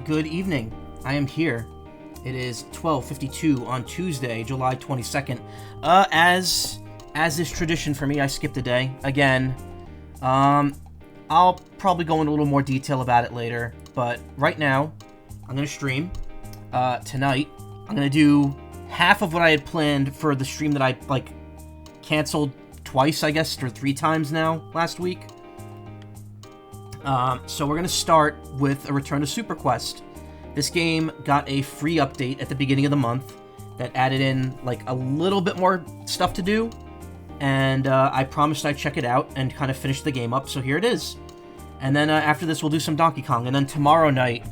good evening. I am here. It is 12:52 on Tuesday, July 22nd. As is tradition for me, I skipped a day. Again, I'll probably go into a little more detail about it later, but right now, I'm going to stream. Tonight, I'm going to do half of what I had planned for the stream that I, canceled twice, I guess, or 3 times now last week. So we're going to start with a return to SuperQuest. This game got a free update at the beginning of the month that added in, a little bit more stuff to do, and I promised I'd check it out and kind of finish the game up, so here it is. And then after this, we'll do some Donkey Kong, and then tomorrow night,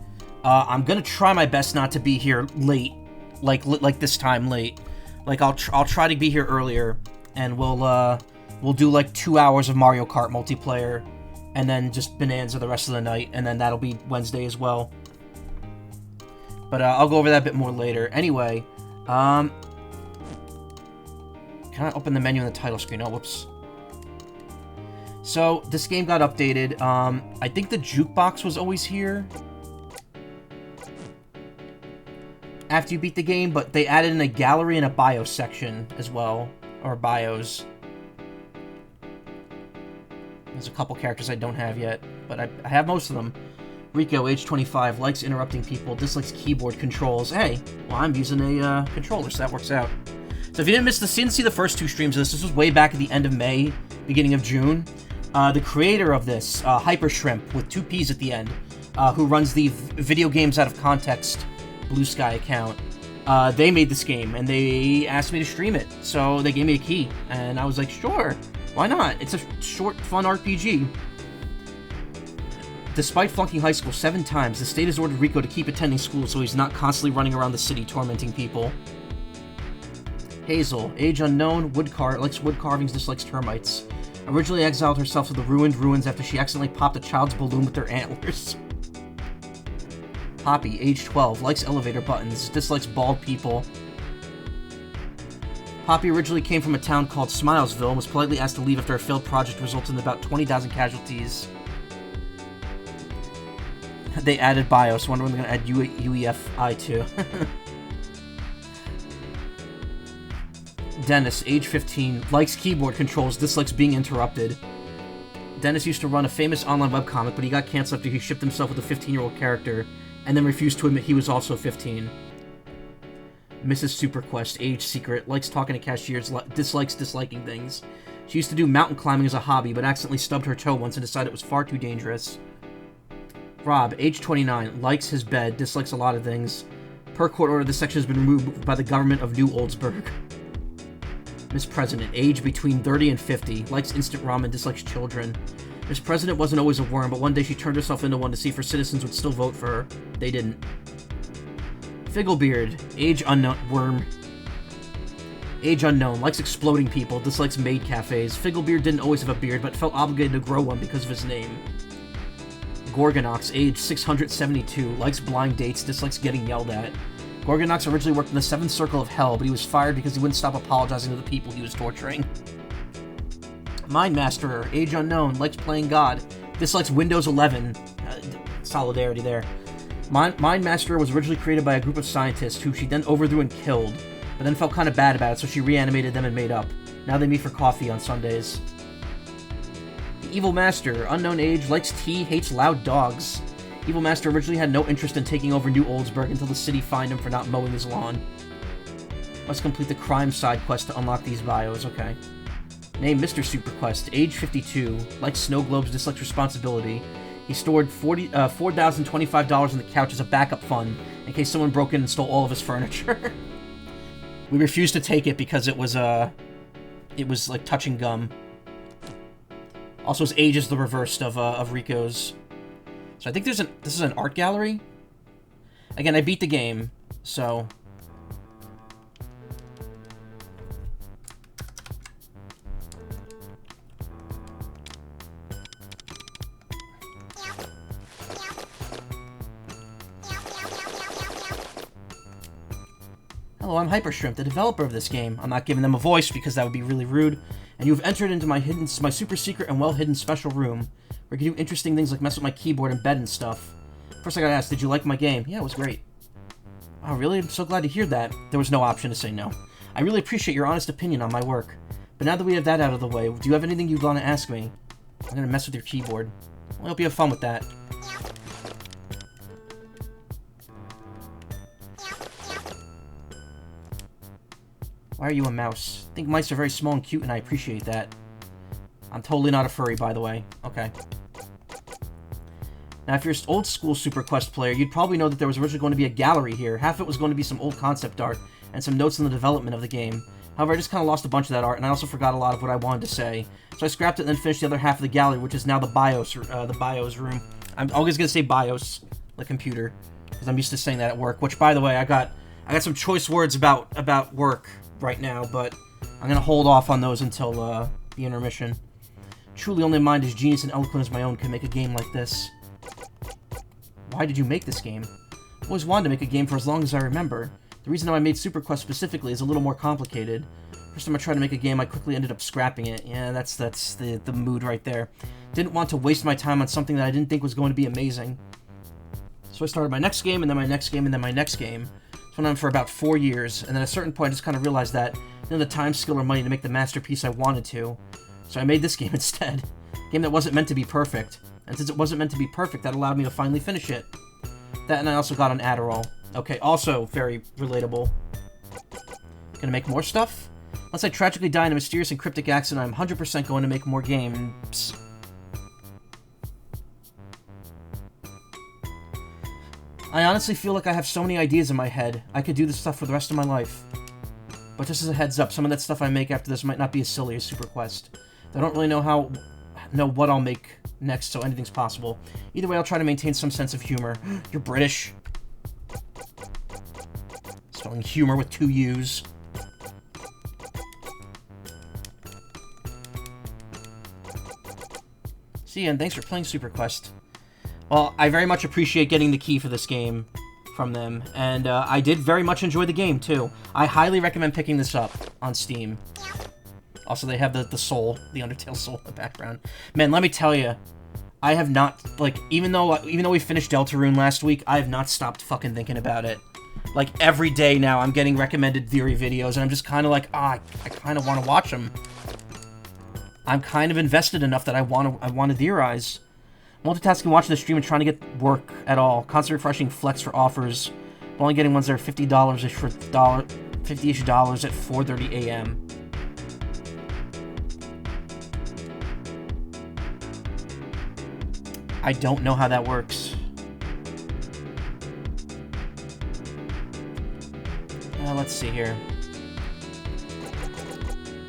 I'm going to try my best not to be here late, like this time late. I'll try to be here earlier, and we'll do 2 hours of Mario Kart multiplayer, and then just Bonanza the rest of the night, and then that'll be Wednesday as well. But I'll go over that a bit more later. Anyway, can I open the menu on the title screen? Oh, whoops. So, this game got updated. I think the jukebox was always here after you beat the game, but they added in a gallery and a bio section as well, or bios. There's a couple characters I don't have yet, but I have most of them. Rico, age 25, likes interrupting people, dislikes keyboard controls. Hey, well, I'm using a controller, so that works out. So if you didn't see the first 2 streams of this was way back at the end of May, beginning of June. The creator of this, Hyper Shrimp, with 2 P's at the end, who runs the Video Games Out of Context Blue Sky account, they made this game, and they asked me to stream it. So they gave me a key, and I was like, sure, why not? It's a short, fun RPG. Despite flunking high school 7 times, the state has ordered Rico to keep attending school so he's not constantly running around the city tormenting people. Hazel, age unknown, likes wood carvings, dislikes termites. Originally exiled herself to the ruined ruins after she accidentally popped a child's balloon with their antlers. Poppy, age 12, likes elevator buttons, dislikes bald people. Poppy originally came from a town called Smilesville and was politely asked to leave after a failed project resulted in about 20,000 casualties. They added BIOS. Wonder when they're going to add UEFI to. Dennis, age 15, likes keyboard controls, dislikes being interrupted. Dennis used to run a famous online webcomic, but he got canceled after he shipped himself with a 15-year-old character, and then refused to admit he was also 15. Mrs. SuperQuest, age secret, likes talking to cashiers, dislikes disliking things. She used to do mountain climbing as a hobby, but accidentally stubbed her toe once and decided it was far too dangerous. Rob, age 29, likes his bed, dislikes a lot of things. Per court order, this section has been removed by the government of New Oldsburg. Miss President, age between 30 and 50, likes instant ramen, dislikes children. Miss President wasn't always a worm, but one day she turned herself into one to see if her citizens would still vote for her. They didn't. Figglebeard, age unknown, worm. Age unknown, likes exploding people, dislikes maid cafes. Figglebeard didn't always have a beard, but felt obligated to grow one because of his name. Gorgonox, age 672, likes blind dates, dislikes getting yelled at. Gorgonox originally worked in the 7th Circle of Hell, but he was fired because he wouldn't stop apologizing to the people he was torturing. Mindmasterer, age unknown, likes playing God, dislikes Windows 11. Solidarity there. Mindmasterer was originally created by a group of scientists who she then overthrew and killed, but then felt kind of bad about it, so she reanimated them and made up. Now they meet for coffee on Sundays. Evil Master, unknown age, likes tea, hates loud dogs. Evil Master originally had no interest in taking over New Oldsburg until the city fined him for not mowing his lawn. Must complete the crime side quest to unlock these bios, okay. Name Mr. SuperQuest, age 52, likes snow globes, dislikes responsibility. He stored $4,025 on the couch as a backup fund in case someone broke in and stole all of his furniture. We refused to take it because it was like touching gum. Also, his age is the reverse of Rico's. So I think this is an art gallery. Again, I beat the game, so. Hello, I'm Hyper Shrimp, the developer of this game. I'm not giving them a voice because that would be really rude. And you've entered into my super secret and well-hidden special room, where you can do interesting things like mess with my keyboard and bed and stuff. First I gotta ask, did you like my game? Yeah, it was great. Oh, really? I'm so glad to hear that. There was no option to say no. I really appreciate your honest opinion on my work. But now that we have that out of the way, do you have anything you'd want to ask me? I'm gonna mess with your keyboard. I hope you have fun with that. Why are you a mouse? I think mice are very small and cute, and I appreciate that. I'm totally not a furry, by the way. Okay. Now, if you're an old-school SuperQuest player, you'd probably know that there was originally going to be a gallery here. Half of it was going to be some old concept art and some notes on the development of the game. However, I just kind of lost a bunch of that art, and I also forgot a lot of what I wanted to say. So I scrapped it and then finished the other half of the gallery, which is now the BIOS room. I'm always going to say BIOS, the computer, because I'm used to saying that at work. Which, by the way, I got some choice words about work right now, but I'm going to hold off on those until the intermission. Truly only a mind as genius and eloquent as my own can make a game like this. Why did you make this game? I've always wanted to make a game for as long as I remember. The reason I made SuperQuest specifically is a little more complicated. First time I tried to make a game, I quickly ended up scrapping it. Yeah, that's the mood right there. Didn't want to waste my time on something that I didn't think was going to be amazing. So I started my next game, and then my next game, and then my next game. So went on for about 4 years, and then at a certain point I just kind of realized that I didn't have the time, skill, or money to make the masterpiece I wanted to. So I made this game instead. A game that wasn't meant to be perfect. And since it wasn't meant to be perfect, that allowed me to finally finish it. That, and I also got an Adderall. Okay, also very relatable. Gonna make more stuff? Unless I tragically die in a mysterious and cryptic accident, I'm 100% going to make more games. I honestly feel like I have so many ideas in my head. I could do this stuff for the rest of my life. But just as a heads up, some of that stuff I make after this might not be as silly as SuperQuest. I don't really know what I'll make next, so anything's possible. Either way, I'll try to maintain some sense of humor. You're British. Spelling humor with 2 U's. See ya, and thanks for playing SuperQuest. Well, I very much appreciate getting the key for this game from them, and I did very much enjoy the game, too. I highly recommend picking this up on Steam. Also, they have the soul, the Undertale soul in the background. Man, let me tell you, I have not, like, even though we finished Deltarune last week, I have not stopped fucking thinking about it. Like, every day now, I'm getting recommended theory videos, and I'm just kind of like, I kind of want to watch them. I'm kind of invested enough that I want to theorize. Multitasking, watching the stream, and trying to get work at all. Constantly refreshing Flex for offers. But only getting ones that are $50-ish for $50-ish at 4:30 a.m. I don't know how that works. Let's see here.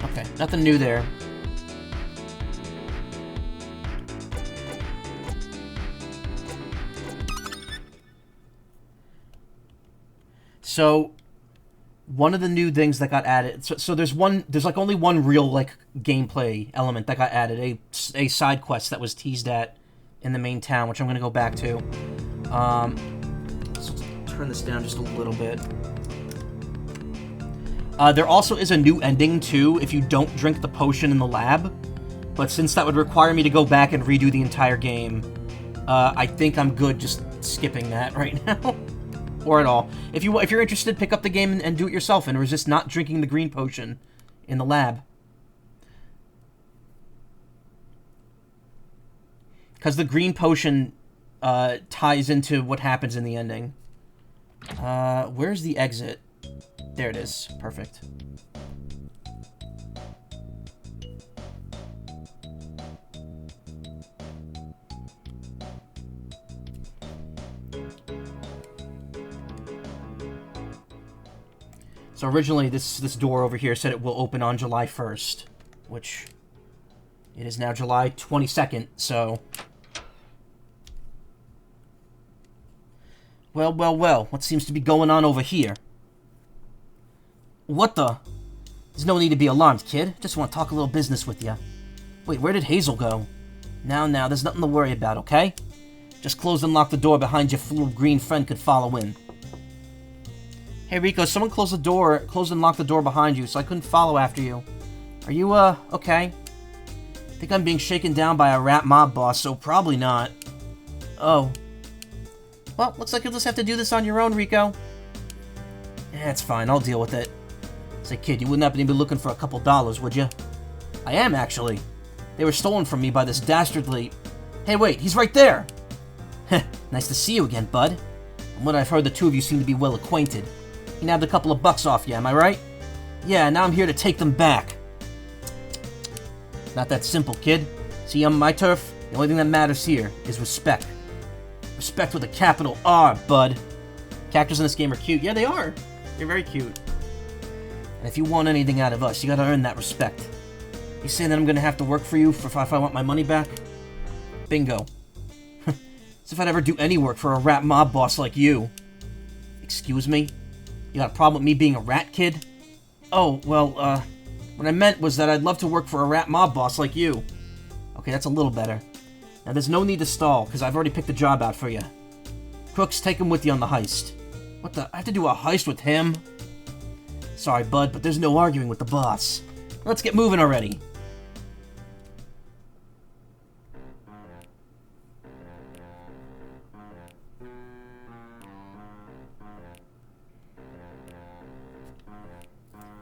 Okay, nothing new there. So, one of the new things that got added... So there's like only one real, like, gameplay element that got added. A side quest that was teased at in the main town, which I'm going to go back to. So let's turn this down just a little bit. There also is a new ending, too, if you don't drink the potion in the lab. But since that would require me to go back and redo the entire game, I think I'm good just skipping that right now. Or at all. If you're interested, pick up the game and do it yourself, and resist not drinking the green potion in the lab. Because the green potion ties into what happens in the ending. Where's the exit? There it is. Perfect. So originally, this door over here said it will open on July 1st, which it is now July 22nd, so... Well, well, well, what seems to be going on over here? What the? There's no need to be alarmed, kid. Just want to talk a little business with you. Wait, where did Hazel go? Now, there's nothing to worry about, okay? Just close and lock the door behind your little green friend could follow in. Hey, Rico, someone close and lock the door behind you, so I couldn't follow after you. Are you, okay? I think I'm being shaken down by a rat mob boss, so probably not. Oh. Well, looks like you'll just have to do this on your own, Rico. Yeah, it's fine. I'll deal with it. Say, kid, you wouldn't happen to be looking for a couple dollars, would you? I am, actually. They were stolen from me by this dastardly... Hey, wait, he's right there! Heh, nice to see you again, bud. From what I've heard, the two of you seem to be well acquainted. He nabbed a couple of bucks off you, am I right? Yeah, now I'm here to take them back. Not that simple, kid. See, on my turf, the only thing that matters here is respect. Respect with a capital R, bud. Characters in this game are cute. Yeah, they are. They're very cute. And if you want anything out of us, you gotta earn that respect. You saying that I'm gonna have to work for you if I want my money back? Bingo. As if I'd ever do any work for a rat mob boss like you. Excuse me? You got a problem with me being a rat kid? Oh, well, what I meant was that I'd love to work for a rat mob boss like you. Okay, that's a little better. Now, there's no need to stall, because I've already picked the job out for you. Crooks, take him with you on the heist. What the? I have to do a heist with him? Sorry, bud, but there's no arguing with the boss. Let's get moving already.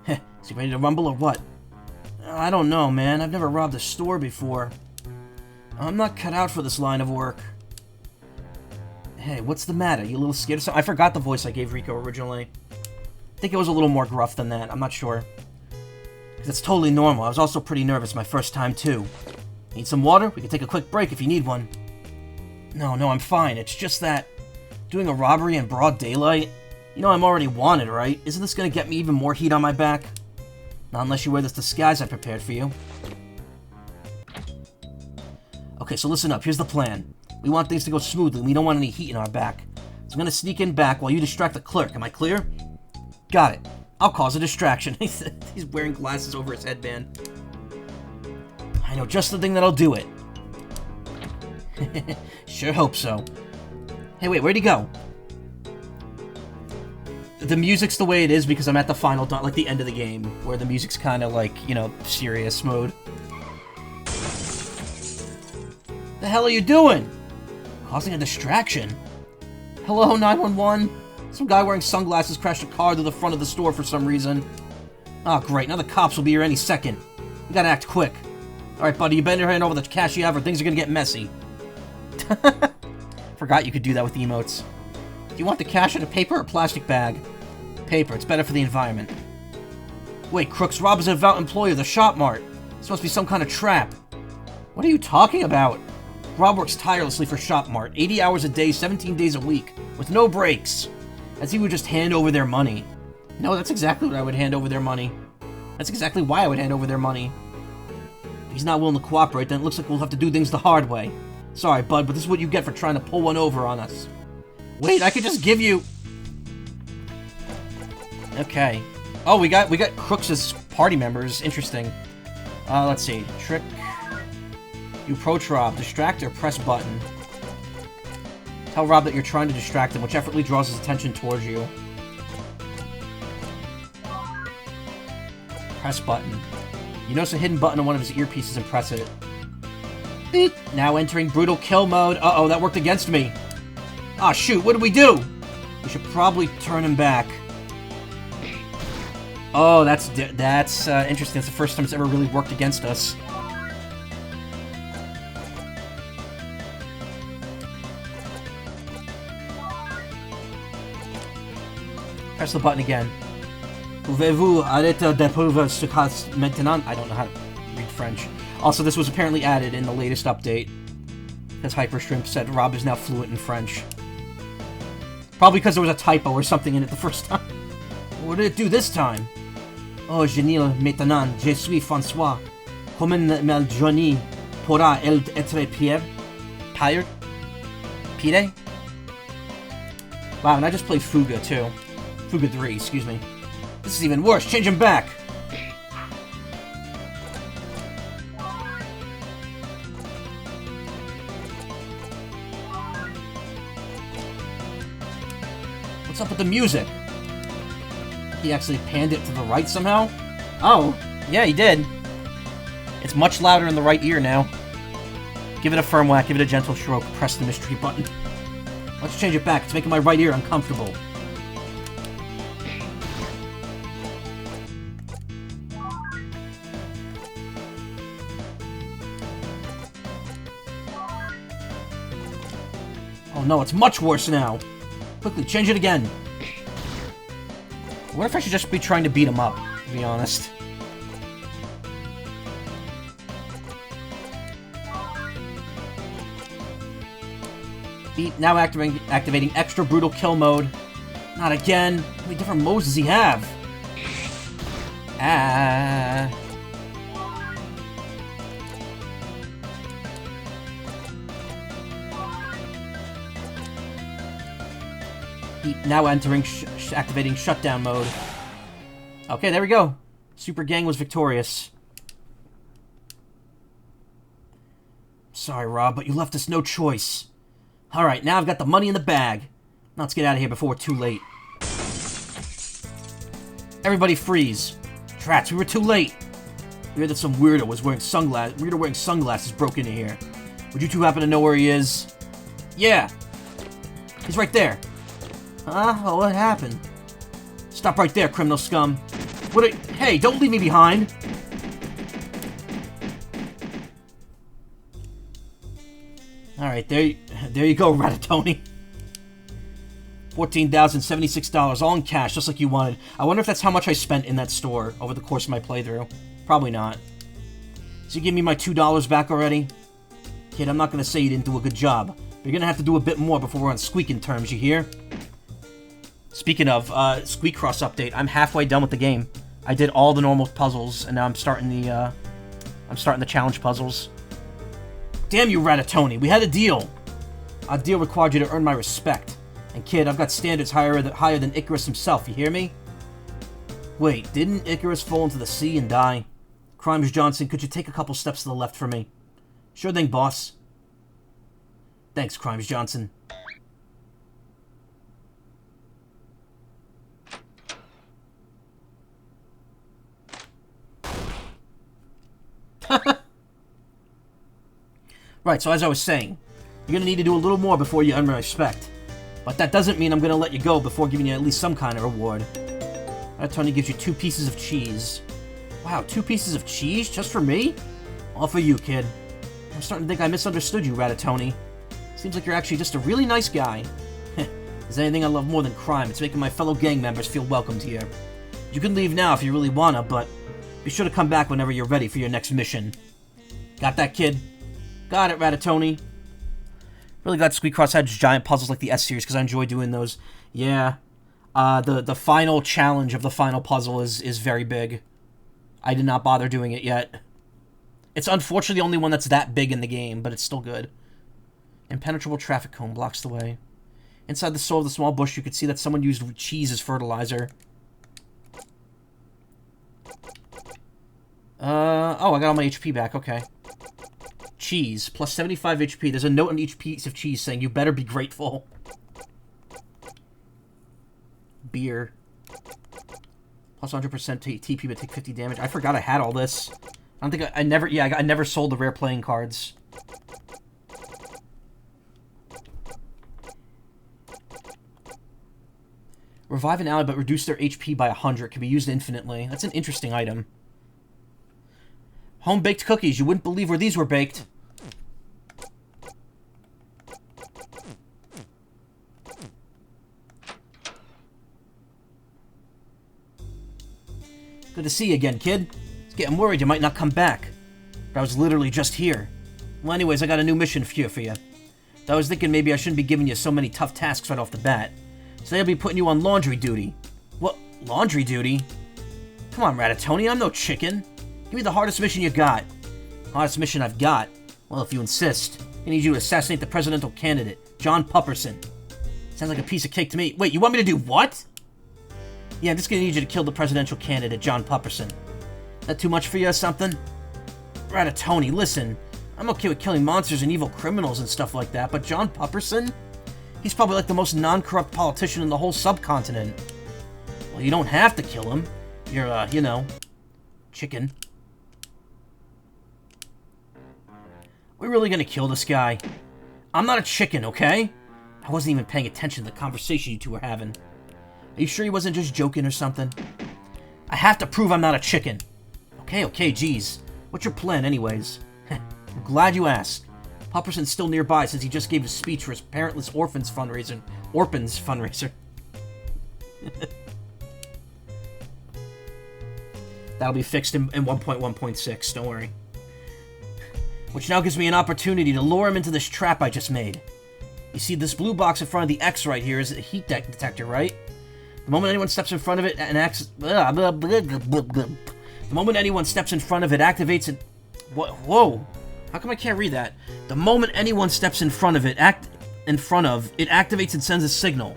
Heh, is he ready to rumble or what? I don't know, man. I've never robbed a store before. I'm not cut out for this line of work. Hey, what's the matter? You a little scared of something? I forgot the voice I gave Rico originally. I think it was a little more gruff than that. I'm not sure. Because it's totally normal. I was also pretty nervous my first time, too. Need some water? We can take a quick break if you need one. No, I'm fine. It's just that... doing a robbery in broad daylight? You know I'm already wanted, right? Isn't this gonna get me even more heat on my back? Not unless you wear this disguise I prepared for you. Okay, so listen up. Here's the plan. We want things to go smoothly, and we don't want any heat in our back. So I'm gonna sneak in back while you distract the clerk. Am I clear? Got it. I'll cause a distraction. He's wearing glasses over his headband. I know just the thing that'll do it. Sure hope so. Hey, wait, where'd he go? The music's the way it is because I'm at the final, like the end of the game, where the music's kind of like, you know, serious mode. The hell are you doing? Causing a distraction. Hello, 911? Some guy wearing sunglasses crashed a car to the front of the store for some reason. Oh, great. Now the cops will be here any second. You gotta act quick. Alright, buddy, you better hand over the cash you have or things are gonna get messy. Forgot you could do that with emotes. Do you want the cash in a paper or plastic bag? Paper. It's better for the environment. Wait, crooks, Rob is an avowed employee of the Shop Mart. This must be some kind of trap. What are you talking about? Rob works tirelessly for Shop Mart, 80 hours a day, 17 days a week, with no breaks. As he would just hand over their money. No, that's exactly what I would hand over their money. That's exactly why I would hand over their money. If he's not willing to cooperate, then it looks like we'll have to do things the hard way. Sorry, bud, but this is what you get for trying to pull one over on us. Wait, I could just give you... Okay. Oh, we got crooks as party members. Interesting. Let's see. Trick. You approach Rob. Distract or press button. Tell Rob that you're trying to distract him, which effortlessly draws his attention towards you. Press button. You notice a hidden button on one of his earpieces and press it. Beep. Now entering brutal kill mode. Uh-oh, that worked against me. Ah, shoot, what do we do? We should probably turn him back. Oh, that's interesting. That's the first time it's ever really worked against us. Press the button again. Pouvez-vous arrêter d'éprouver ce cas maintenant? I don't know how to read French. Also, this was apparently added in the latest update. Because Hypershrimp said Rob is now fluent in French. Probably because there was a typo or something in it the first time. What did it do this time? Oh, génial, maintenant, je suis François. Comment ma journée pourra-elle être pire? Tired? Pire? Wow, and I just played Fuga, too. Fuga 3, excuse me. This is even worse. Change him back! What's up with the music? He actually panned it to the right somehow? Oh, yeah, he did. It's much louder in the right ear now. Give it a firm whack, give it a gentle stroke, press the mystery button. Let's change it back. It's making my right ear uncomfortable. Oh no, it's much worse now. Quickly, change it again. I wonder if I should just be trying to beat him up, to be honest. Now activating extra brutal kill mode. Not again. How many different modes does he have? Ah. Now activating shutdown mode. Okay, there we go. Super Gang was victorious. Sorry, Rob, but you left us no choice. Alright, now I've got the money in the bag. Now let's get out of here before we're too late. Everybody freeze. Trats, we were too late. We heard that some weirdo wearing sunglasses broke into here. Would you two happen to know where he is? Yeah. He's right there. Huh? Oh, what happened? Stop right there, criminal scum. Hey, don't leave me behind. Alright, there you go, Ratatouille. $14,076, all in cash, just like you wanted. I wonder if that's how much I spent in that store over the course of my playthrough. Probably not. So you give me my $2 back already? Kid, I'm not going to say you didn't do a good job, but you're going to have to do a bit more before we're on squeaking terms, you hear? Speaking of, Squeak Cross update, I'm halfway done with the game. I did all the normal puzzles, and now I'm starting the challenge puzzles. Damn you, Ratatouille, we had a deal. Our deal required you to earn my respect. And kid, I've got standards higher than Icarus himself, you hear me? Wait, didn't Icarus fall into the sea and die? Crimes Johnson, could you take a couple steps to the left for me? Sure thing, boss. Thanks, Crimes Johnson. Right, so as I was saying, you're going to need to do a little more before you earn my respect. But that doesn't mean I'm going to let you go before giving you at least some kind of reward. Tony gives you 2 pieces of cheese. Wow, 2 pieces of cheese? Just for me? All for you, kid. I'm starting to think I misunderstood you, Ratatouille. Seems like you're actually just a really nice guy. There's anything I love more than crime, it's making my fellow gang members feel welcomed here. You can leave now if you really wanna, but be sure to come back whenever you're ready for your next mission. Got that, kid? Got it, Ratatouille. Really glad Squeak Cross had giant puzzles like the S series because I enjoy doing those. Yeah. The final challenge of the final puzzle is very big. I did not bother doing it yet. It's unfortunately the only one that's that big in the game, but it's still good. Impenetrable traffic cone blocks the way. Inside the soul of the small bush, you could see that someone used cheese as fertilizer. Oh, I got all my HP back, okay. Cheese, plus 75 HP. There's a note on each piece of cheese saying, you better be grateful. Beer. Plus 100% TP, but take 50 damage. I forgot I had all this. I don't think I never sold the rare playing cards. Revive an ally, but reduce their HP by 100. Can be used infinitely. That's an interesting item. Home-baked cookies. You wouldn't believe where these were baked. Good to see you again, kid. I was getting worried you might not come back. But I was literally just here. Well, anyways, I got a new mission for you. I was thinking maybe I shouldn't be giving you so many tough tasks right off the bat. Today I'll be putting you on laundry duty. What? Laundry duty? Come on, Ratatouille, I'm no chicken. Give me the hardest mission you got. Hardest mission I've got? Well, if you insist. I need you to assassinate the presidential candidate, John Pupperson. Sounds like a piece of cake to me. Wait, you want me to do what? Yeah, I'm just gonna need you to kill the presidential candidate, John Pupperson. That too much for you or something? Ratatouille, listen. I'm okay with killing monsters and evil criminals and stuff like that, but John Pupperson? He's probably like the most non-corrupt politician in the whole subcontinent. Well, you don't have to kill him. You're, you know, chicken. We're really gonna kill this guy. I'm not a chicken, okay? I wasn't even paying attention to the conversation you two were having. Are you sure he wasn't just joking or something? I have to prove I'm not a chicken. Okay, geez. What's your plan, anyways? I'm glad you asked. Pupperson's still nearby since he just gave a speech for his parentless orphans fundraiser. That'll be fixed in 1.1.6, don't worry. Which now gives me an opportunity to lure him into this trap I just made. You see, this blue box in front of the X right here is a heat detector, right? The moment anyone steps in front of it and the moment anyone steps in front of it, activates it... Whoa! How come I can't read that? The moment anyone steps in front of it, it activates and sends a signal.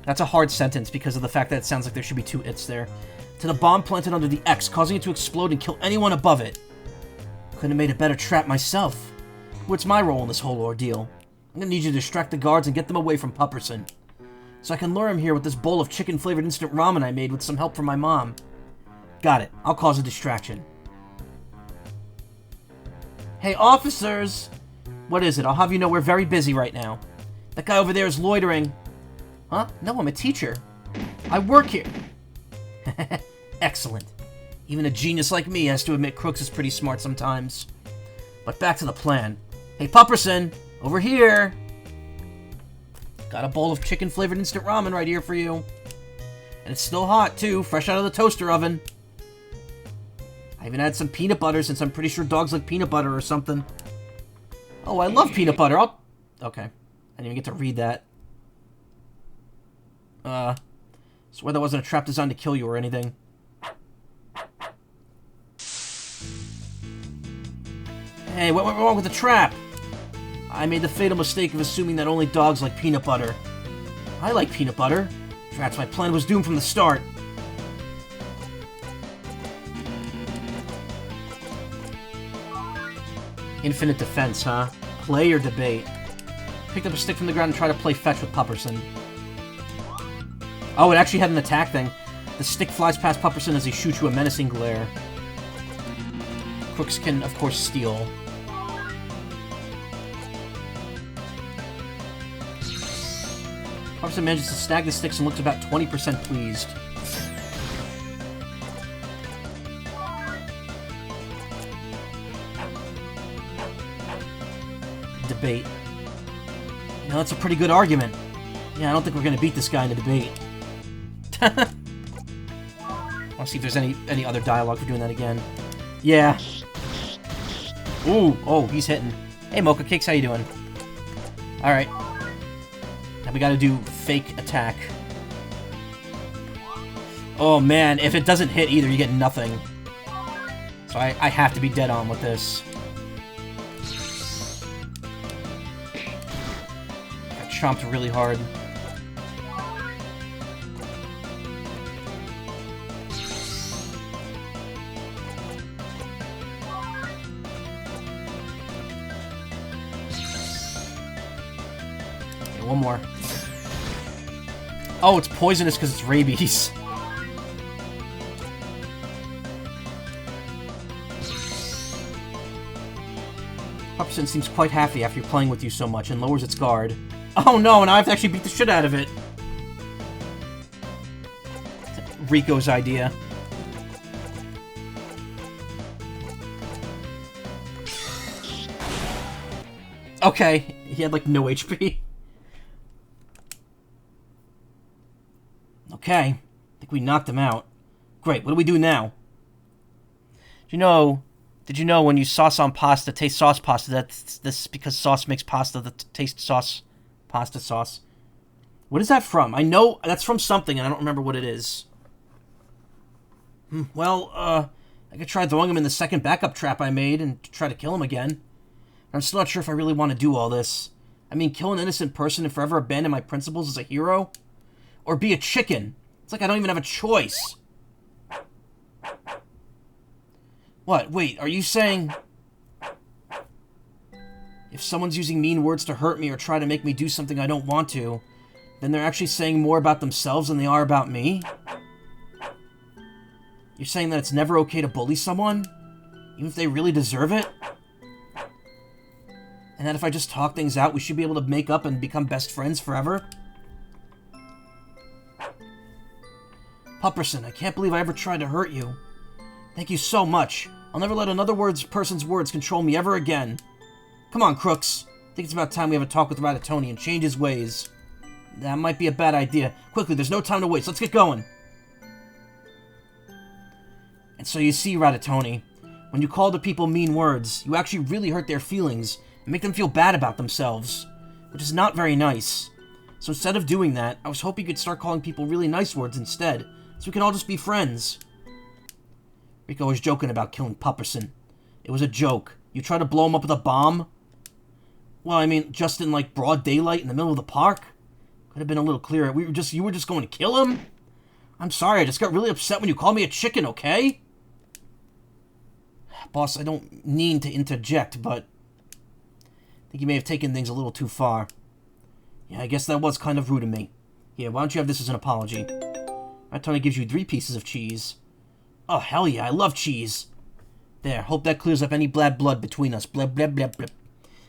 That's a hard sentence because of the fact that it sounds like there should be two its there. To the bomb planted under the X, causing it to explode and kill anyone above it. Couldn't have made a better trap myself. What's my role in this whole ordeal? I'm gonna need you to distract the guards and get them away from Pupperson. So I can lure him here with this bowl of chicken-flavored instant ramen I made with some help from my mom. Got it. I'll cause a distraction. Hey, officers! What is it? I'll have you know we're very busy right now. That guy over there is loitering. Huh? No, I'm a teacher. I work here. Excellent. Even a genius like me has to admit Crooks is pretty smart sometimes. But back to the plan. Hey, Pupperson! Over here! Got a bowl of chicken-flavored instant ramen right here for you. And it's still hot, too, fresh out of the toaster oven. I even had some peanut butter, since I'm pretty sure dogs like peanut butter or something. Oh, I love peanut butter. Okay. I didn't even get to read that. Swear that wasn't a trap designed to kill you or anything. Hey, what went wrong with the trap? I made the fatal mistake of assuming that only dogs like peanut butter. I like peanut butter. Perhaps my plan was doomed from the start. Infinite defense, huh? Play or debate? Picked up a stick from the ground and tried to play fetch with Pupperson. Oh, it actually had an attack thing. The stick flies past Pupperson as he shoots you a menacing glare. Crooks can, of course, steal. Pupperson manages to snag the sticks and looks about 20% pleased. Debate. You know, that's a pretty good argument. Yeah, I don't think we're gonna beat this guy in a debate. Wanna see if there's any other dialogue for doing that again. Yeah. Ooh, oh, he's hitting. Hey, Mocha Cakes, how you doing? Alright. Now we gotta do fake attack. Oh man, if it doesn't hit either, you get nothing. So I have to be dead on with this. I chomped really hard. Okay, one more. Oh, it's poisonous because it's rabies. Pupperson seems quite happy after playing with you so much and lowers its guard. Oh no, and I have to actually beat the shit out of it. Rico's idea. Okay, he had like no HP. Okay, I think we knocked him out. Great, what do we do now? Did you know when you sauce on pasta, taste sauce pasta, that's because sauce makes pasta that taste sauce, pasta sauce. What is that from? I know that's from something and I don't remember what it is. Well, I could try throwing him in the second backup trap I made and try to kill him again. I'm still not sure if I really want to do all this. I mean, kill an innocent person and forever abandon my principles as a hero? Or be a chicken? It's like I don't even have a choice. What? Wait, are you saying... If someone's using mean words to hurt me or try to make me do something I don't want to, then they're actually saying more about themselves than they are about me? You're saying that it's never okay to bully someone? Even if they really deserve it? And that if I just talk things out, we should be able to make up and become best friends forever? Pupperson, I can't believe I ever tried to hurt you. Thank you so much. I'll never let another person's words control me ever again. Come on, Crooks. I think it's about time we have a talk with Ratatouille and change his ways. That might be a bad idea. Quickly, there's no time to waste. Let's get going. And so you see, Ratatouille, when you call the people mean words, you actually really hurt their feelings and make them feel bad about themselves, which is not very nice. So instead of doing that, I was hoping you could start calling people really nice words instead, so we can all just be friends. Rico was joking about killing Pupperson. It was a joke. You try to blow him up with a bomb? Well, I mean, just in, like, broad daylight in the middle of the park? Could have been a little clearer. You were just going to kill him? I'm sorry, I just got really upset when you called me a chicken, okay? Boss, I don't mean to interject, but I think you may have taken things a little too far. Yeah, I guess that was kind of rude of me. Here, why don't you have this as an apology? Tony gives you 3 pieces of cheese. Oh, hell yeah, I love cheese. There, hope that clears up any bad blood between us. Bleb, bleb, bleb, bleb.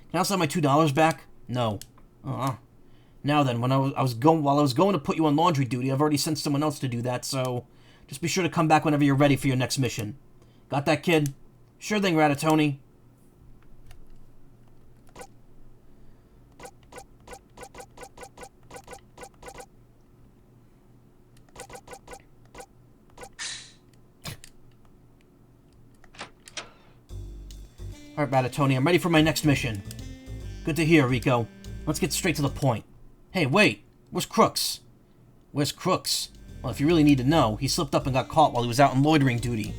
Can I also have my $2 back? No. Now then, while I was going to put you on laundry duty, I've already sent someone else to do that, so just be sure to come back whenever you're ready for your next mission. Got that, kid? Sure thing, Ratatouille. Alright, Ratatouille, I'm ready for my next mission. Good to hear, Rico. Let's get straight to the point. Hey, wait! Where's Crooks? Where's Crooks? Well, if you really need to know, he slipped up and got caught while he was out on loitering duty.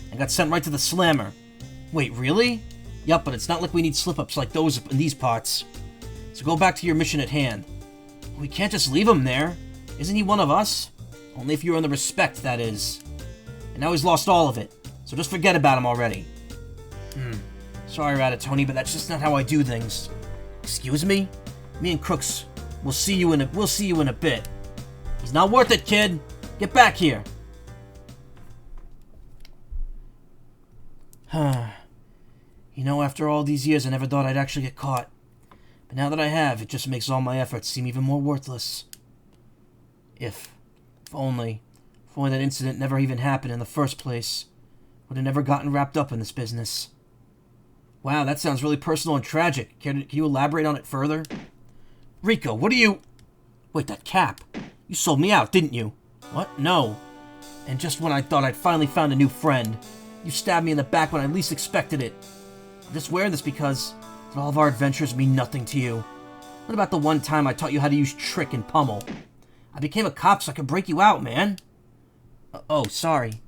And got sent right to the slammer. Wait, really? Yup, but it's not like we need slip-ups like those in these parts. So go back to your mission at hand. We can't just leave him there. Isn't he one of us? Only if you earn the respect, that is. And now he's lost all of it. So just forget about him already. Sorry, Ratatouille, but that's just not how I do things. Excuse me? Me and Crooks, we'll see you in a bit. He's not worth it, kid. Get back here. You know, after all these years, I never thought I'd actually get caught. But now that I have, it just makes all my efforts seem even more worthless. If only that incident never even happened in the first place, would have never gotten wrapped up in this business. Wow, that sounds really personal and tragic. Can you elaborate on it further? Rico, what are you... Wait, that cap. You sold me out, didn't you? What? No. And just when I thought I'd finally found a new friend, you stabbed me in the back when I least expected it. I'm just wearing this because all of our adventures mean nothing to you. What about the one time I taught you how to use trick and pummel? I became a cop so I could break you out, man. Oh, sorry.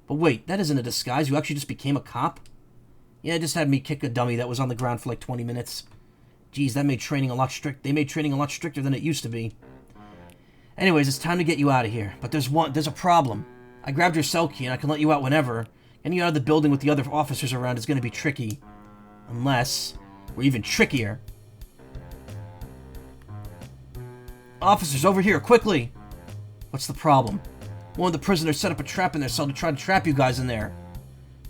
But wait, that isn't a disguise. You actually just became a cop? Yeah, it just had me kick a dummy that was on the ground for like 20 minutes. Geez, that made training a lot They made training a lot stricter than it used to be. Anyways, it's time to get you out of here. But there's a problem. I grabbed your cell key and I can let you out whenever. Getting you out of the building with the other officers around is going to be tricky. Unless we're even trickier. Officers, over here, quickly! What's the problem? One of the prisoners set up a trap in their cell to try to trap you guys in there.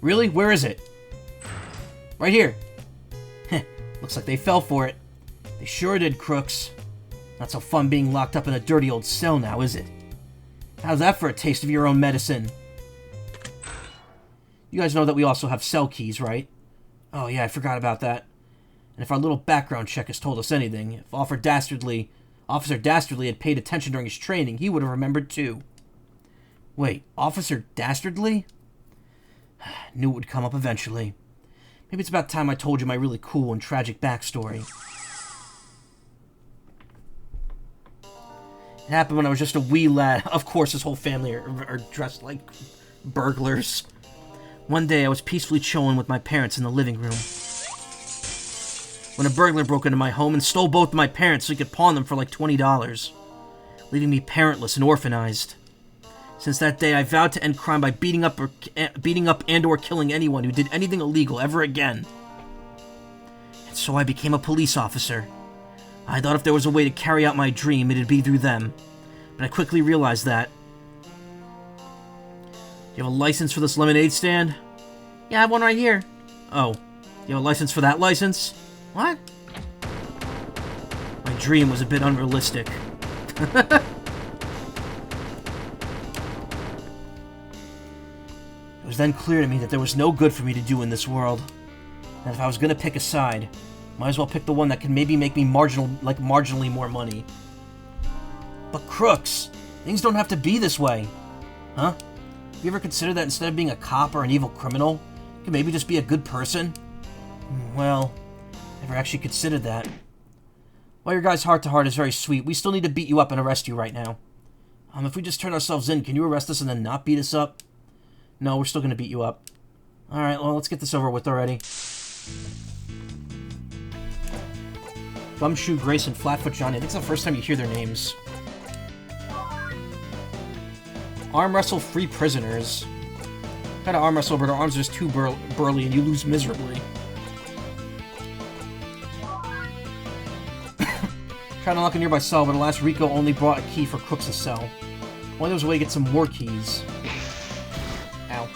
Really? Where is it? Right here. Heh, looks like they fell for it. They sure did, Crooks. Not so fun being locked up in a dirty old cell now, is it? How's that for a taste of your own medicine? You guys know that we also have cell keys, right? Oh yeah, I forgot about that. And if our little background check has told us anything, if Officer Dastardly had paid attention during his training, he would have remembered too. Wait, Officer Dastardly? Knew it would come up eventually. Maybe it's about time I told you my really cool and tragic backstory. It happened when I was just a wee lad. Of course, his whole family are dressed like burglars. One day, I was peacefully chilling with my parents in the living room when a burglar broke into my home and stole both my parents so he could pawn them for like $20, leaving me parentless and orphanized. Since that day, I vowed to end crime by beating up and or killing anyone who did anything illegal ever again. And so I became a police officer. I thought if there was a way to carry out my dream, it'd be through them. But I quickly realized that. You have a license for this lemonade stand? Yeah, I have one right here. Oh, you have a license for that license? What? dream was a bit unrealistic. It was then clear to me that there was no good for me to do in this world. And if I was gonna pick a side, might as well pick the one that can maybe make me marginally more money. But Crooks, things don't have to be this way. Huh? Have you ever considered that instead of being a cop or an evil criminal, you can maybe just be a good person? Well, never actually considered that. While your guy's heart-to-heart is very sweet, we still need to beat you up and arrest you right now. If we just turn ourselves in, can you arrest us and then not beat us up? No, we're still gonna beat you up. Alright, well, let's get this over with already. Gumshoe, Grace, and Flatfoot Johnny. I think it's the first time you hear their names. Arm wrestle free prisoners. Try to arm wrestle, but our arms are just too burly and you lose miserably. Try to unlock a nearby cell, but alas, Rico only brought a key for Crooks' cell. Only there was a way to get some more keys. Ow.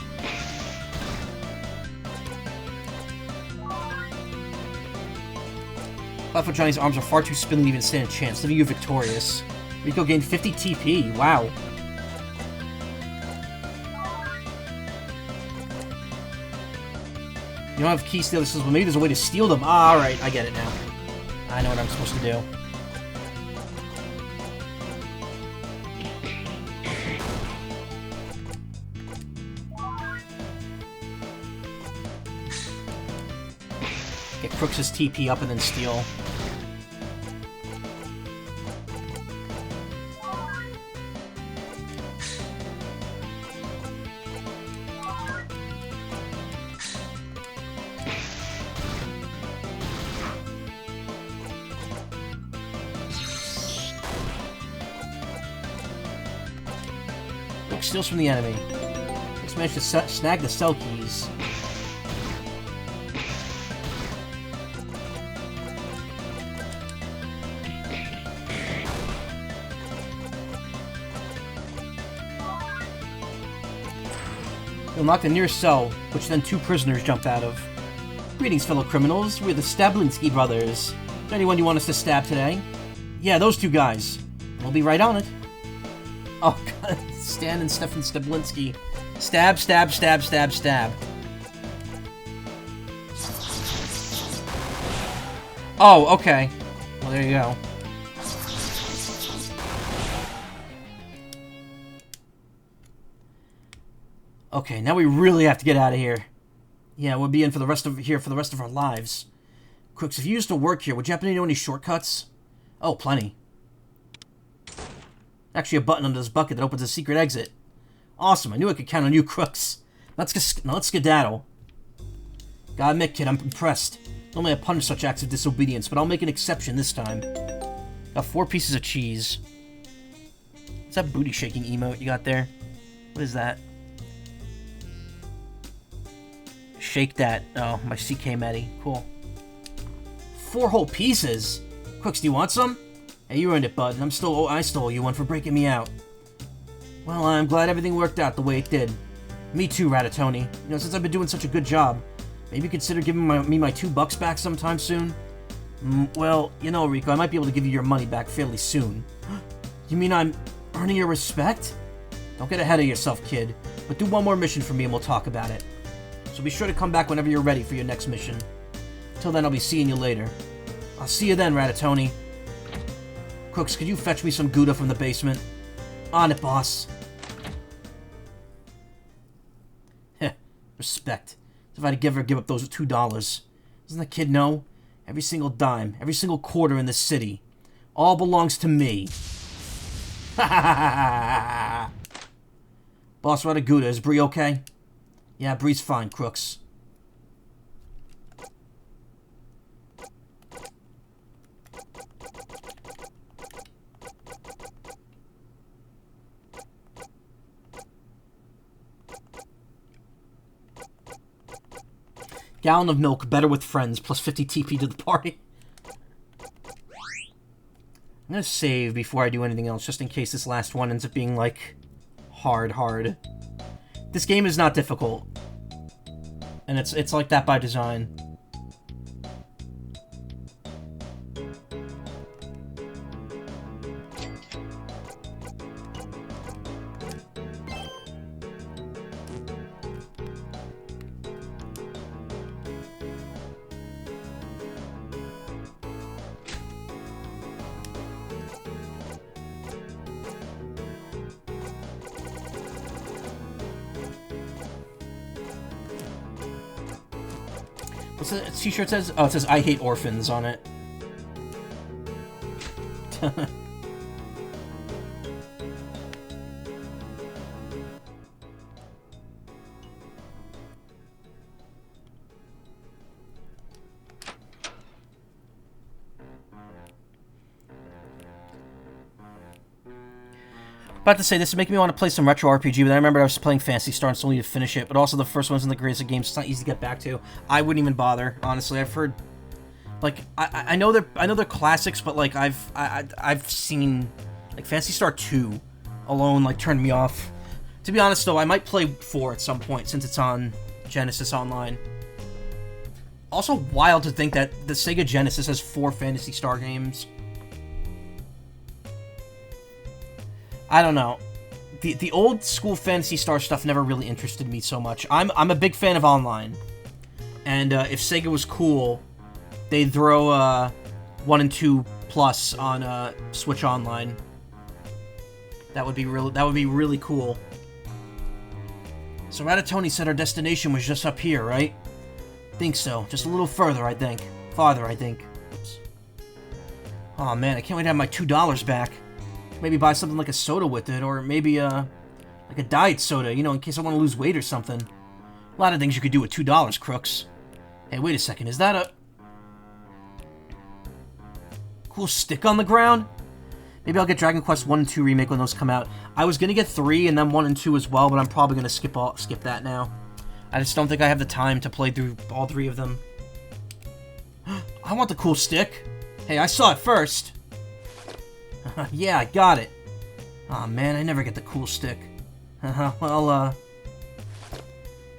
Flatfoot Johnny's arms are far too spindly to even stand a chance, leaving you victorious. Rico gained 50 TP. Wow. You don't have keys to the other cells, but maybe there's a way to steal them. Ah, alright, I get it now. I know what I'm supposed to do. Get Crooks' TP up and then steal. Crooks steals from the enemy. Crooks managed to snag the cell keys. Unlock the nearest cell, which then two prisoners jump out of. Greetings, fellow criminals. We're the Stablinski brothers. Is there anyone you want us to stab today? Yeah, those two guys. We'll be right on it. Oh, God. Stan and Stefan Stablinski. Stab, stab, stab, stab, stab. Oh, okay. Well, there you go. Okay, now we really have to get out of here. Yeah, we'll be in for the rest of our lives. Crooks, if you used to work here, would you happen to know any shortcuts? Oh, plenty. Actually, a button under this bucket that opens a secret exit. Awesome, I knew I could count on you, Crooks. Let's skedaddle. Gotta admit, kid, I'm impressed. Normally I punish such acts of disobedience, but I'll make an exception this time. Got 4 pieces of cheese. What's that booty shaking emote you got there? What is that? Shake that. Oh, my CK Medi. Cool. 4 whole pieces? Crooks, do you want some? Hey, you earned it, bud. I still owe you one for breaking me out. Well, I'm glad everything worked out the way it did. Me too, Ratatoni. You know, since I've been doing such a good job, maybe consider giving me my $2 back sometime soon? Well, you know, Rico, I might be able to give you your money back fairly soon. You mean I'm earning your respect? Don't get ahead of yourself, kid. But do one more mission for me and we'll talk about it. So be sure to come back whenever you're ready for your next mission. Till then, I'll be seeing you later. I'll see you then, Ratatoni. Crooks, could you fetch me some Gouda from the basement? On it, boss. Heh, respect. As if I'd ever give up those $2. Doesn't the kid know? Every single dime, every single quarter in this city, all belongs to me. Ha ha ha ha ha! Boss Rataguda, is Bree okay? Yeah, Bree's fine, Crooks. Gallon of milk, better with friends, plus 50 TP to the party. I'm gonna save before I do anything else, just in case this last one ends up being, like, hard. This game is not difficult. And it's like that by design. What's the t-shirt says? Oh, it says I hate orphans on it. About to say, this is making me want to play some retro RPG, but I remember I was playing Phantasy Star and still need to finish it, but also the first one's in the greatest of games. It's not easy to get back to. I wouldn't even bother, honestly. I've heard, like, I know they're classics, but like I've seen like Phantasy Star 2 alone like turned me off. To be honest though, I might play 4 at some point since it's on Genesis Online. Also wild to think that the Sega Genesis has 4 Phantasy Star games. I don't know. The old school Phantasy Star stuff never really interested me so much. I'm a big fan of online, and if Sega was cool, they'd throw 1 and 2 Plus on Switch Online. That would be really cool. So Ratatouille said our destination was just up here, right? Think so. Just a little further, I think. Farther, I think. Oops. Oh man, I can't wait to have my $2 back. Maybe buy something like a soda with it, or maybe like a diet soda, you know, in case I want to lose weight or something. A lot of things you could do with $2, crooks. Hey, wait a second, is that a cool stick on the ground? Maybe I'll get Dragon Quest 1 and 2 Remake when those come out. I was gonna get 3 and then 1 and 2 as well, but I'm probably gonna skip that now. I just don't think I have the time to play through all 3 of them. I want the cool stick. Hey, I saw it first. Yeah, I got it. Aw, man, I never get the cool stick. Well,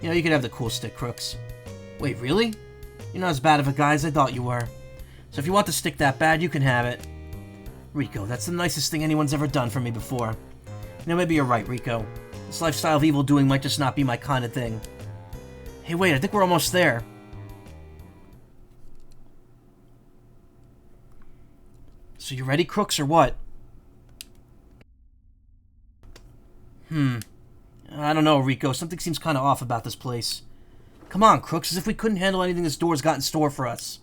you know, you could have the cool stick, crooks. Wait, really? You're not as bad of a guy as I thought you were. So if you want the stick that bad, you can have it. Rico, that's the nicest thing anyone's ever done for me before. You know, maybe you're right, Rico. This lifestyle of evil doing might just not be my kind of thing. Hey, wait, I think we're almost there. So you ready, crooks, or what? I don't know, Rico. Something seems kind of off about this place. Come on, crooks, as if we couldn't handle anything this door's got in store for us.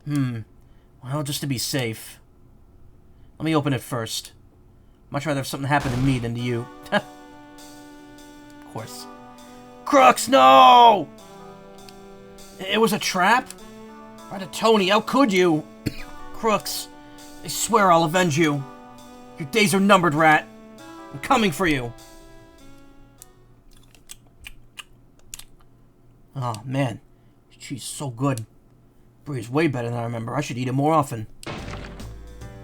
Well, just to be safe. Let me open it first. Much rather have something happen to me than to you. Of course. Crooks, no! It was a trap? Ratatouille, how could you? Crooks, I swear I'll avenge you. Your days are numbered, Rat. I'm coming for you. Oh, man. Cheese is so good. Bree's way better than I remember. I should eat it more often.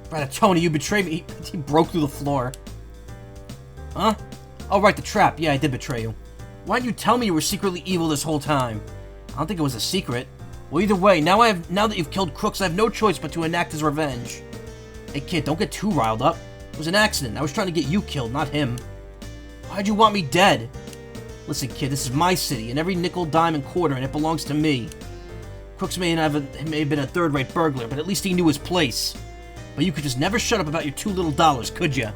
Ratatouille, you betrayed me. He broke through the floor. Huh? Oh, right, the trap. Yeah, I did betray you. Why didn't you tell me you were secretly evil this whole time? I don't think it was a secret. Well, either way, now that you've killed Crooks, I have no choice but to enact his revenge. Hey, kid, don't get too riled up. It was an accident. I was trying to get you killed, not him. Why'd you want me dead? Listen, kid, this is my city, and every nickel, dime, and quarter in it belongs to me. Crooks may have been a third-rate burglar, but at least he knew his place. But you could just never shut up about your $2 little, could ya?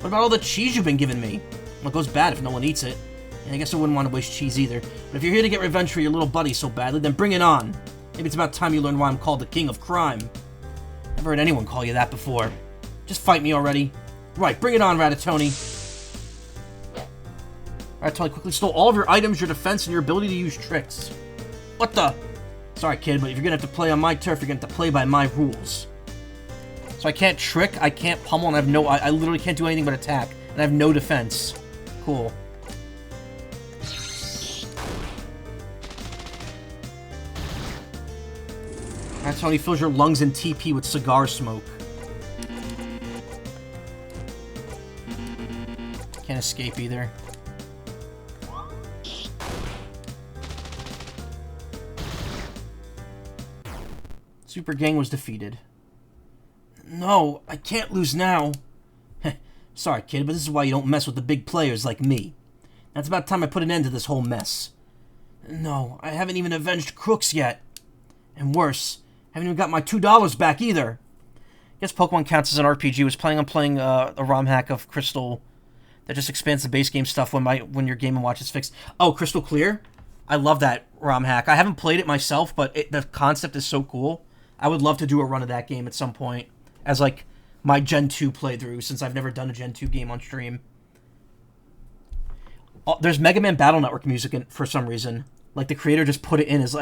What about all the cheese you've been giving me? Well, it goes bad if no one eats it. And I guess I wouldn't want to waste cheese either. But if you're here to get revenge for your little buddy so badly, then bring it on. Maybe it's about time you learn why I'm called the King of Crime. Never heard anyone call you that before. Just fight me already. Right, bring it on, Ratatouille. Ratatouille quickly stole all of your items, your defense, and your ability to use tricks. What the? Sorry, kid, but if you're gonna have to play on my turf, you're gonna have to play by my rules. So I can't trick, I can't pummel, and I literally can't do anything but attack. And I have no defense. Cool. Ratatouille fills your lungs in TP with cigar smoke. Can't escape either. Super Gang was defeated. No, I can't lose now. Sorry, kid, but this is why you don't mess with the big players like me. That's about time I put an end to this whole mess. No, I haven't even avenged Crooks yet. And worse, I haven't even got my $2 back either. Guess Pokemon counts as an RPG. I was planning on playing a ROM hack of Crystal that just expands the base game stuff when your Game & Watch is fixed. Oh, Crystal Clear? I love that ROM hack. I haven't played it myself, but the concept is so cool. I would love to do a run of that game at some point as, like, my Gen 2 playthrough, since I've never done a Gen 2 game on stream. There's Mega Man Battle Network music in, for some reason. Like, the creator just put it in as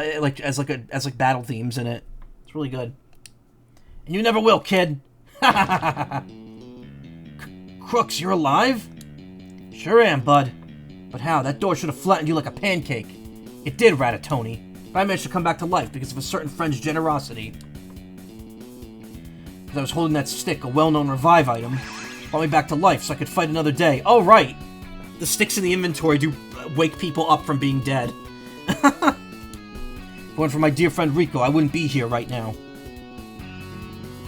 battle themes in it. It's really good. And you never will, kid. Crooks, you're alive? Sure am, bud. But how? That door should have flattened you like a pancake. It did, Ratatouille. But I managed to come back to life because of a certain friend's generosity. Because I was holding that stick, a well-known revive item. Brought me back to life so I could fight another day. Oh, right! The sticks in the inventory do wake people up from being dead. If it weren't for my dear friend Rico, I wouldn't be here right now.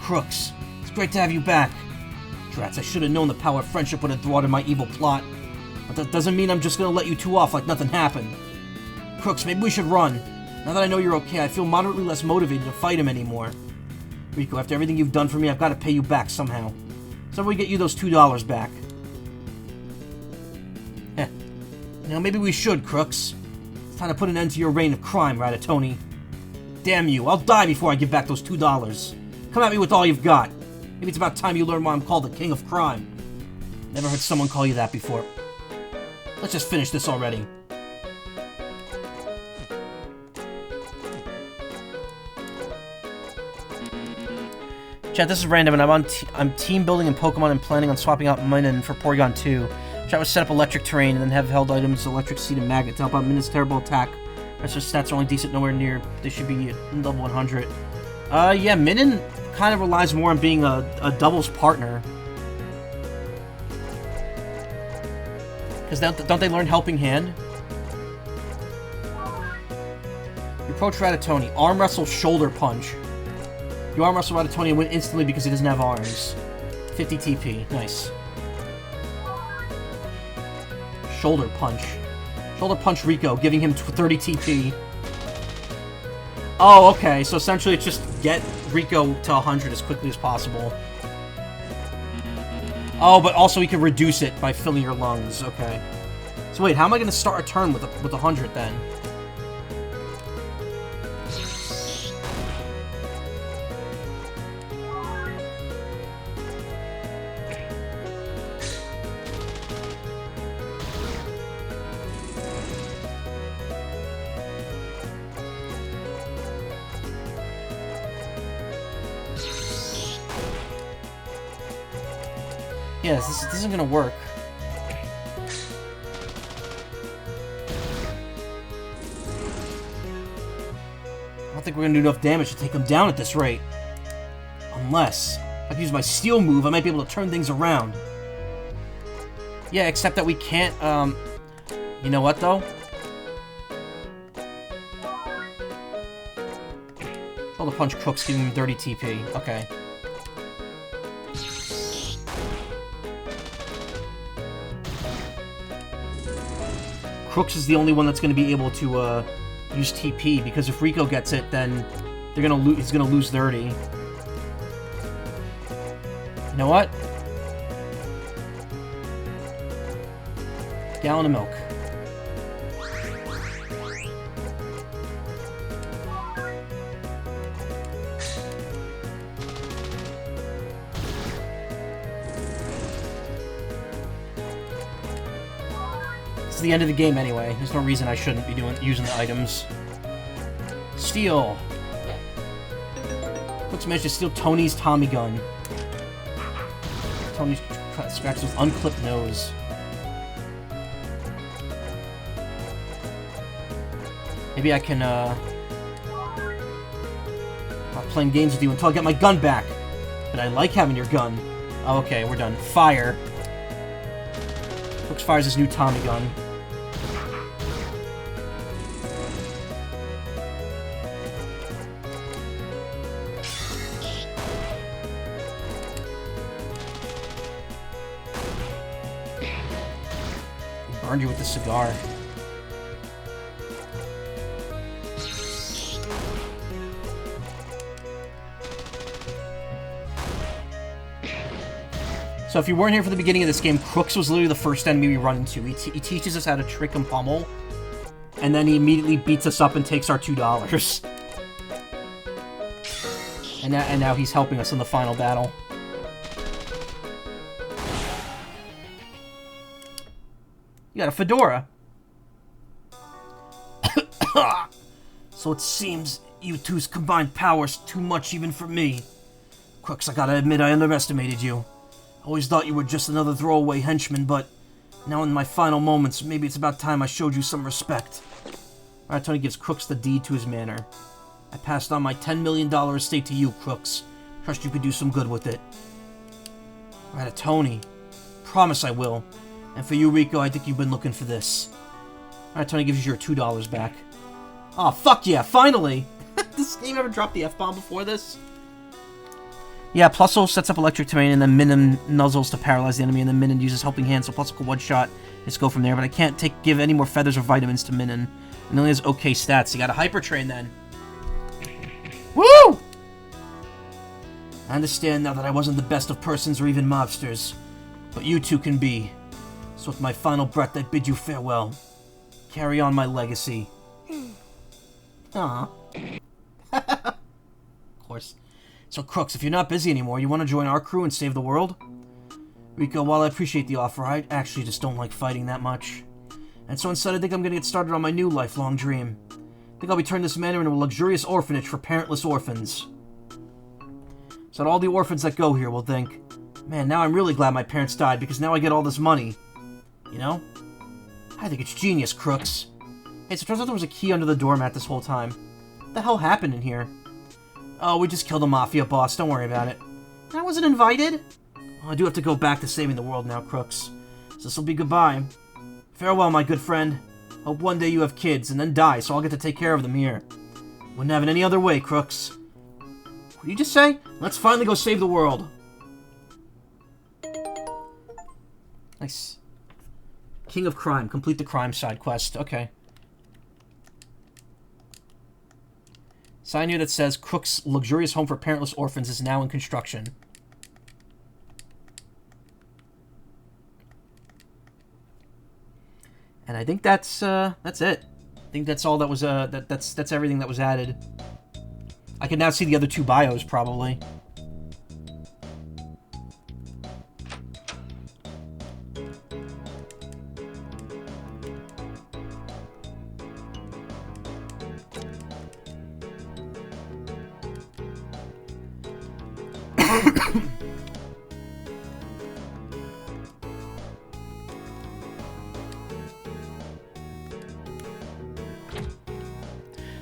Crooks, it's great to have you back. Drats, I should have known the power of friendship would have thwarted my evil plot. But that doesn't mean I'm just gonna let you two off like nothing happened. Crooks, maybe we should run. Now that I know you're okay, I feel moderately less motivated to fight him anymore. Rico, after everything you've done for me, I've got to pay you back somehow. So we get you those $2 back. Heh. Now maybe we should, Crooks. It's time to put an end to your reign of crime, Ratatouille. Damn you, I'll die before I give back those $2. Come at me with all you've got. Maybe it's about time you learn why I'm called the King of Crime. Never heard someone call you that before. Let's just finish this already. Chat, this is random, and I'm team building in Pokemon and planning on swapping out Minun for Porygon 2. Chat would set up electric terrain and then have held items, electric seed and magnet to help out Minun's terrible attack. Rest of stats are only decent, nowhere near. They should be level 100. Yeah, Minun kind of relies more on being a doubles partner. Because don't they learn Helping Hand? You approach Ratatouille. Arm wrestle, shoulder punch. You arm wrestle Ratatouille and win instantly because he doesn't have arms. 50 TP. Nice. Shoulder punch. Shoulder punch Rico, giving him 30 TP. Oh, okay. So essentially it's just get Rico to 100 as quickly as possible. Oh, but also he can reduce it by filling your lungs. Okay. So wait, how am I going to start a turn with 100 then? Yes, this isn't gonna work. I don't think we're gonna do enough damage to take him down at this rate. Unless I can use my steel move, I might be able to turn things around. Yeah, except that we can't, you know what, though? Shoulder punch Crooks, giving him 30 TP. Okay. Crooks is the only one that's going to be able to use TP, because if Rico gets it, then he's gonna lose 30. You know what? Gallon of milk. It's the end of the game anyway. There's no reason I shouldn't be using the items. Steal. Looks managed to steal Tony's Tommy gun. Tony scratches with unclipped nose. Maybe I can, I'm playing games with you until I get my gun back. But I like having your gun. Oh, okay, we're done. Fire. Brooks fires his new Tommy gun. Burned you with the cigar. So if you weren't here for the beginning of this game, Crooks was literally the first enemy we run into. He teaches us how to trick and pummel. And then he immediately beats us up and takes our $2. And now he's helping us in the final battle. You got a fedora. So it seems you two's combined powers too much even for me. Crooks, I gotta admit I underestimated you. I always thought you were just another throwaway henchman, but now in my final moments, maybe it's about time I showed you some respect. Alright, Tony gives Crooks the deed to his manor. I passed on my $10 million estate to you, Crooks. Trust you could do some good with it. Alright, Tony. Promise I will. And for you, Rico, I think you've been looking for this. Alright, Tony gives you your $2 back. Oh, fuck yeah, finally! This game ever dropped the F-bomb before this? Yeah, Plusle sets up electric terrain, and then Minim nuzzles to paralyze the enemy, and then Minin uses helping hand, so Plusle can one-shot. Let's go from there, but I can't give any more feathers or vitamins to Minin. And only has okay stats. You got a hyper train then. Woo! I understand now that I wasn't the best of persons or even mobsters, but you two can be. So with my final breath, I bid you farewell. Carry on my legacy. Aww. Of course. So, Crooks, if you're not busy anymore, you want to join our crew and save the world? Rico, while I appreciate the offer, I actually just don't like fighting that much. And so instead, I think I'm going to get started on my new lifelong dream. I think I'll be turning this manor into a luxurious orphanage for parentless orphans. So that all the orphans that go here will think, man, now I'm really glad my parents died because now I get all this money. You know? I think it's genius, Crooks. Hey, so it turns out there was a key under the doormat this whole time. What the hell happened in here? Oh, we just killed a mafia boss, don't worry about it. I wasn't invited? Well, I do have to go back to saving the world now, Crooks. So this'll be goodbye. Farewell, my good friend. Hope one day you have kids, and then die, so I'll get to take care of them here. Wouldn't have it any other way, Crooks. What did you just say? Let's finally go save the world. Nice. King of Crime. Complete the crime side quest. Okay. Sign here that says Crook's luxurious home for parentless orphans is now in construction. And I think that's it. I think that's all that was that's everything that was added. I can now see the other two bios probably.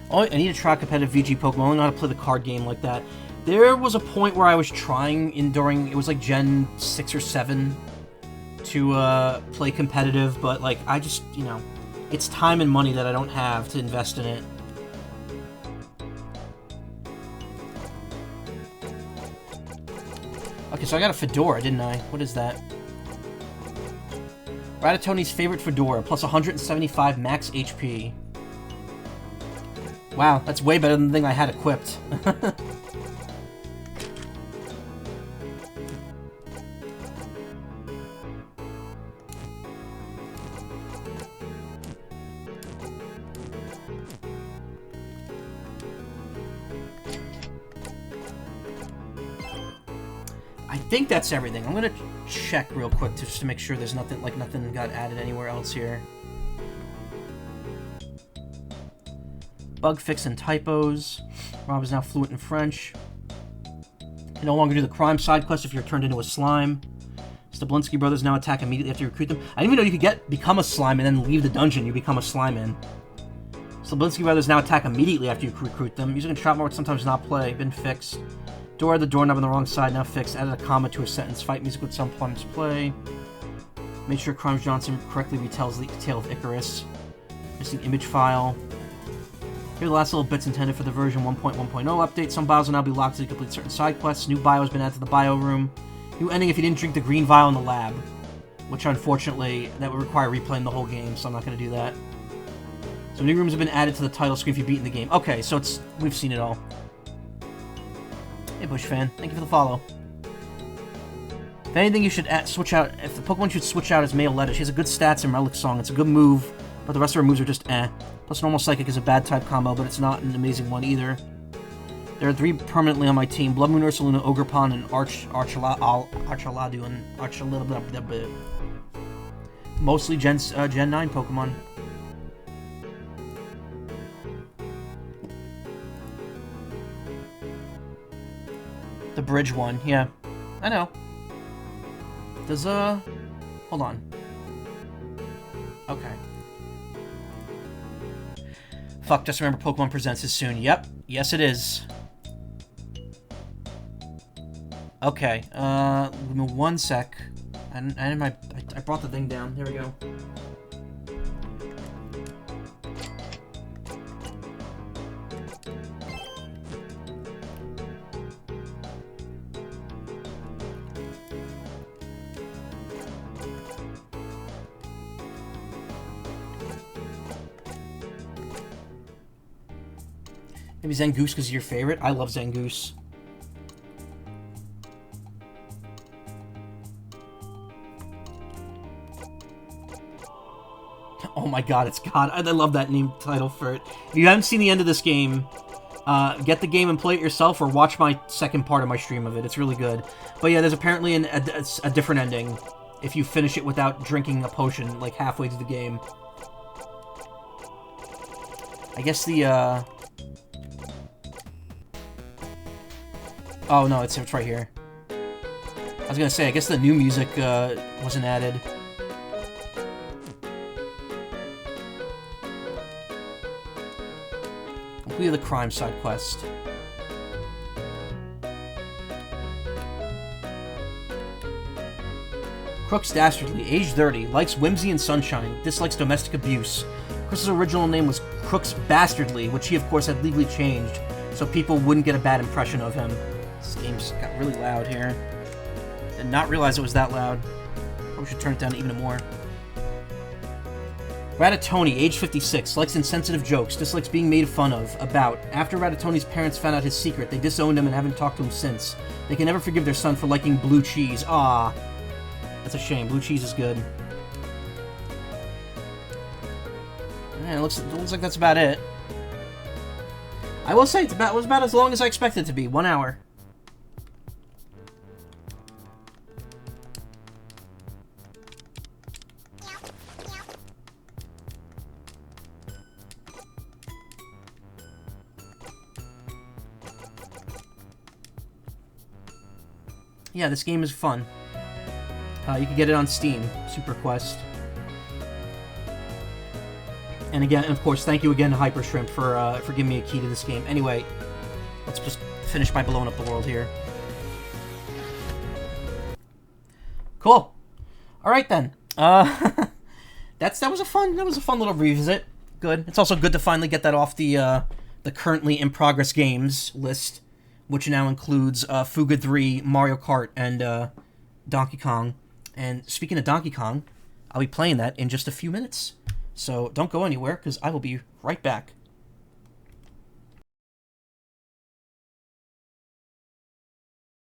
Oh, I need to try competitive VG Pokemon. I don't know how to play the card game like that. There was a point where I was trying it was like Gen 6 or 7 to play competitive, but like I just, you know, it's time and money that I don't have to invest in it. Okay, so I got a fedora, didn't I? What is that? Ratatouille's favorite fedora, plus 175 max HP. Wow, that's way better than the thing I had equipped. I think that's everything. I'm gonna check real quick just to make sure there's nothing got added anywhere else here. Bug fix and typos. Rob is now fluent in French. You no longer do the crime side quest if you're turned into a slime. Stablinski brothers now attack immediately after you recruit them. I didn't even know you could become a slime and then leave the dungeon. You become a slime in. Stablinski brothers now attack immediately after you recruit them. Music and trap mode sometimes not play. Been fixed. Door, the doorknob on the wrong side, now fixed. Added a comma to a sentence. Fight music would sometimes play. Made sure Crimes Johnson correctly retells the tale of Icarus. Missing image file. Here are the last little bits intended for the version 1.1.0 update. Some bios will now be locked to complete certain side quests. New bio has been added to the bio room. New ending if you didn't drink the green vial in the lab. Which, unfortunately, that would require replaying the whole game, so I'm not going to do that. So new rooms have been added to the title screen if you've beaten the game. Okay, so we've seen it all. Hey, Bush fan. Thank you for the follow. If anything, you should switch out... If the Pokemon should switch out is Mayoletta. She has a good stats in Relic Song. It's a good move. But the rest of her moves are just eh. Plus Normal Psychic is a bad type combo, but it's not an amazing one either. There are 3 permanently on my team. Blood Moon, Ursaluna, Ogerpon, and Archaladu, and Archaladu. Mostly Gen 9 Pokemon. The bridge one, yeah. I know. Does, hold on. Okay. Fuck, just remember Pokemon Presents is soon. Yep. Yes, it is. Okay, give me 1 sec. I brought the thing down. There we go. Maybe Zangoose because you're your favorite? I love Zangoose. Oh my god, it's God. I love that name title for it. If you haven't seen the end of this game, get the game and play it yourself or watch my second part of my stream of it. It's really good. But yeah, there's apparently a different ending if you finish it without drinking a potion, like halfway through the game. I guess the, Oh, no, it's right here. I was gonna say, I guess the new music, wasn't added. Complete the crime side quest. Crooks Dastardly, age 30, likes whimsy and sunshine, dislikes domestic abuse. Chris's original name was Crooks Bastardly, which he of course had legally changed, so people wouldn't get a bad impression of him. This game's got really loud here. Did not realize it was that loud. Probably should turn it down even more. Ratatouille, age 56, likes insensitive jokes, dislikes being made fun of, about. After Ratatouille's parents found out his secret, they disowned him and haven't talked to him since. They can never forgive their son for liking blue cheese. Ah, that's a shame. Blue cheese is good. Yeah, it looks like that's about it. I will say, it was about as long as I expected it to be. 1 hour. Yeah, this game is fun. You can get it on Steam, SuperQuest. And again, of course, thank you again to Hyper Shrimp for giving me a key to this game. Anyway, let's just finish by blowing up the world here. Cool. All right then. that was a fun little revisit. Good. It's also good to finally get that off the currently in progress games list, which now includes Fuga 3, Mario Kart, and Donkey Kong. And speaking of Donkey Kong, I'll be playing that in just a few minutes. So don't go anywhere, because I will be right back.